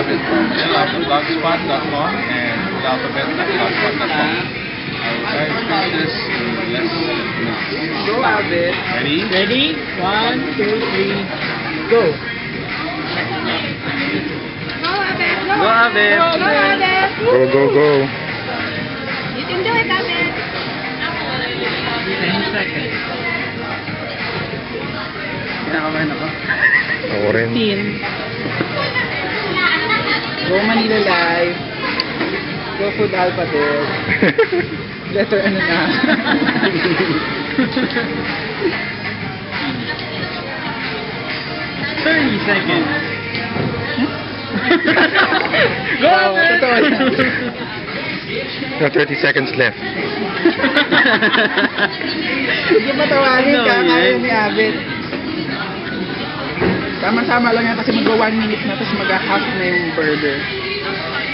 Abid from blogspot.com and alphabet.blogspot.com. I will try to finish this in less than minutes. Go, Abid. Ready? Ready? 1, 2, 3, go! Go, Abid. Go, go, go. You can do it, Abid. 10 seconds. Kinakabahan ako. Ako rin. 15. Go, Manila Live. Go, Food Alphabet. Letter ano na. Seconds. Go, Abid. Totoo yan. No, 30 seconds left. Sige, patawagin ka. No, Kaya yes. ni Abid. Tama-tama lang yan kasi mag-1 minute na tapos mag-half na yung burger.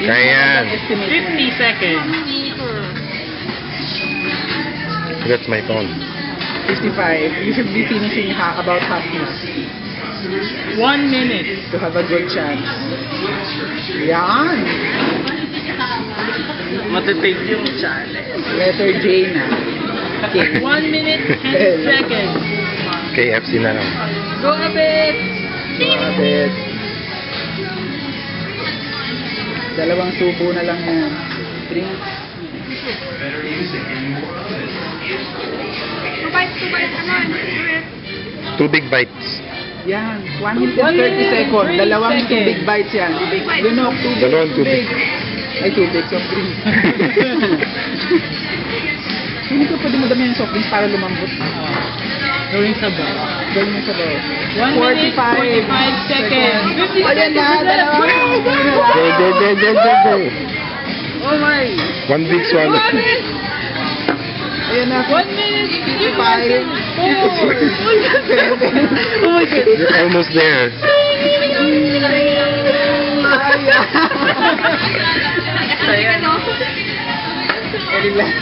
Kaya yan. 50 seconds. That's my phone. 55. You should be finishing about half na 1 minute. to have a good chance. Yan. Matitake yung challenge. Letter J na. Okay. 1 minute, 10 seconds. KFC na lang. Go a bit. Abid. Dalawang subo na lang yan. Drink. Two bites, come on. Do it. 2 big bites. Yan. 1 minute and 30 seconds. Dalawang 2 big bites yan. Lunok, 2 big. Dalawang tubig. Ay, 2 big soft drinks. Hindi ko pwede madami yung soft drinks para lumambot. Gawing sabaw. Gawin mo sa bawa. 1 minute, 45 seconds. 50 Ayan na, seconds left. dalawang subo na lang. Go, go, go, go, go, go. Oh my. 1 big swallow. Ayan na. 1 minute, 55. 7. Oh my God. You're almost there. Ayan. Ano? Very last